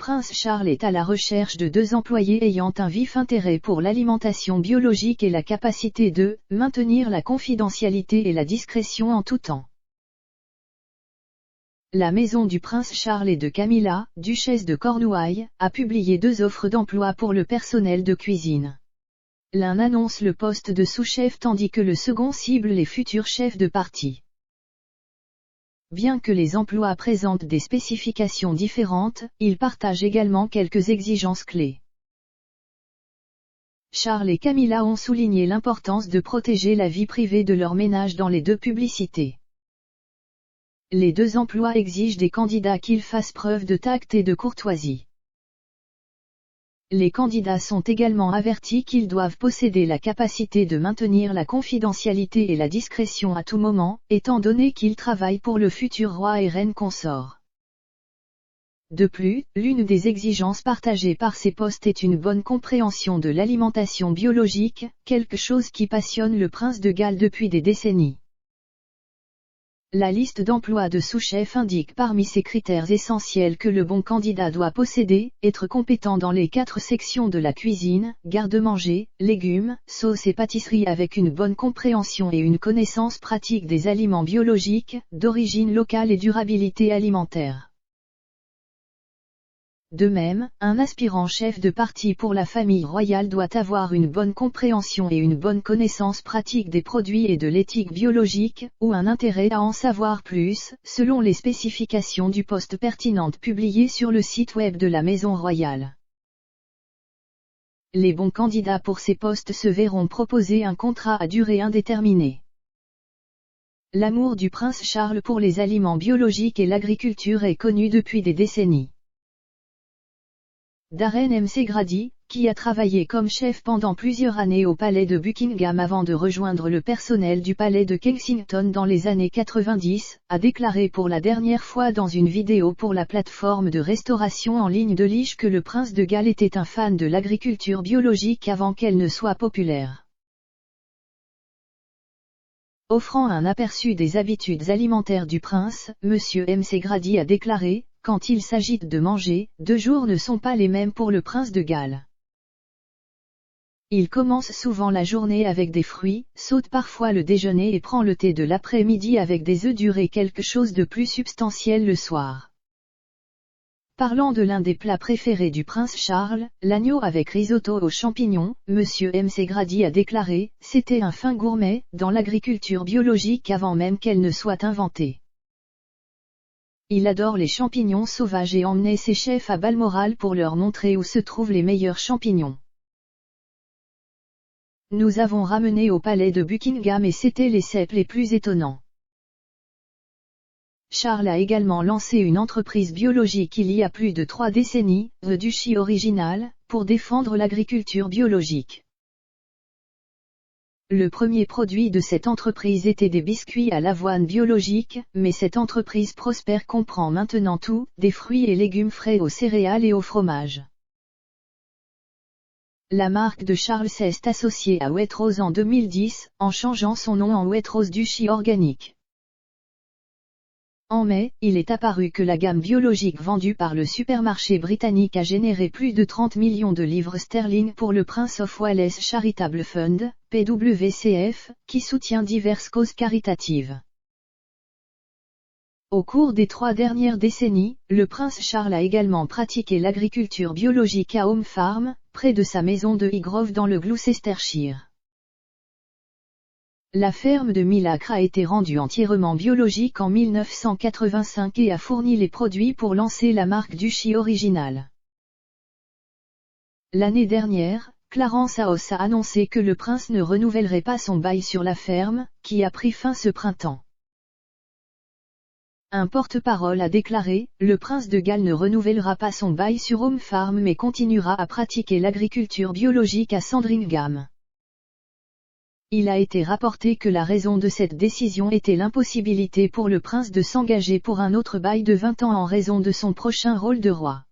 Prince Charles est à la recherche de 2 employés ayant un vif intérêt pour l'alimentation biologique et la capacité de maintenir la confidentialité et la discrétion en tout temps. La maison du prince Charles et de Camilla, duchesse de Cornouailles, a publié 2 offres d'emploi pour le personnel de cuisine. L'un annonce le poste de sous-chef tandis que le second cible les futurs chefs de parti. Bien que les emplois présentent des spécifications différentes, ils partagent également quelques exigences clés. Charles et Camilla ont souligné l'importance de protéger la vie privée de leur ménage dans les 2 publicités. Les 2 emplois exigent des candidats qu'ils fassent preuve de tact et de courtoisie. Les candidats sont également avertis qu'ils doivent posséder la capacité de maintenir la confidentialité et la discrétion à tout moment, étant donné qu'ils travaillent pour le futur roi et reine consort. De plus, l'une des exigences partagées par ces postes est une bonne compréhension de l'alimentation biologique, quelque chose qui passionne le prince de Galles depuis des décennies. La liste d'emplois de sous-chef indique parmi ces critères essentiels que le bon candidat doit posséder, être compétent dans les 4 sections de la cuisine, garde-manger, légumes, sauces et pâtisseries avec une bonne compréhension et une connaissance pratique des aliments biologiques, d'origine locale et durabilité alimentaire. De même, un aspirant chef de parti pour la famille royale doit avoir une bonne compréhension et une bonne connaissance pratique des produits et de l'éthique biologique, ou un intérêt à en savoir plus, selon les spécifications du poste pertinentes publiées sur le site web de la Maison royale. Les bons candidats pour ces postes se verront proposer un contrat à durée indéterminée. L'amour du prince Charles pour les aliments biologiques et l'agriculture est connu depuis des décennies. Darren McGrady, qui a travaillé comme chef pendant plusieurs années au palais de Buckingham avant de rejoindre le personnel du palais de Kensington dans les années 90, a déclaré pour la dernière fois dans une vidéo pour la plateforme de restauration en ligne de Liche que le prince de Galles était un fan de l'agriculture biologique avant qu'elle ne soit populaire. Offrant un aperçu des habitudes alimentaires du prince, M. McGrady a déclaré: quand il s'agit de manger, 2 jours ne sont pas les mêmes pour le prince de Galles. Il commence souvent la journée avec des fruits, saute parfois le déjeuner et prend le thé de l'après-midi avec des œufs durs et quelque chose de plus substantiel le soir. Parlant de l'un des plats préférés du prince Charles, l'agneau avec risotto aux champignons, M. McGrady a déclaré: c'était un fin gourmet, dans l'agriculture biologique avant même qu'elle ne soit inventée. Il adore les champignons sauvages et emmenait ses chefs à Balmoral pour leur montrer où se trouvent les meilleurs champignons. Nous avons ramené au palais de Buckingham et c'était les cèpes les plus étonnants. Charles a également lancé une entreprise biologique il y a plus de 3 décennies, The Duchy Original, pour défendre l'agriculture biologique. Le premier produit de cette entreprise était des biscuits à l'avoine biologique, mais cette entreprise prospère comprend maintenant tout, des fruits et légumes frais aux céréales et au fromage. La marque de Charles s'est associée à Waitrose en 2010, en changeant son nom en Waitrose Duchy Organic. En mai, il est apparu que la gamme biologique vendue par le supermarché britannique a généré plus de 30 millions de livres sterling pour le Prince of Wales Charitable Fund, PWCF, qui soutient diverses causes caritatives. Au cours des 3 dernières décennies, le prince Charles a également pratiqué l'agriculture biologique à Home Farm, près de sa maison de Highgrove dans le Gloucestershire. La ferme de Millacre a été rendue entièrement biologique en 1985 et a fourni les produits pour lancer la marque Duchy Original. L'année dernière, Clarence House a annoncé que le prince ne renouvellerait pas son bail sur la ferme, qui a pris fin ce printemps. Un porte-parole a déclaré: le prince de Galles ne renouvellera pas son bail sur Home Farm mais continuera à pratiquer l'agriculture biologique à Sandringham. Il a été rapporté que la raison de cette décision était l'impossibilité pour le prince de s'engager pour un autre bail de 20 ans en raison de son prochain rôle de roi.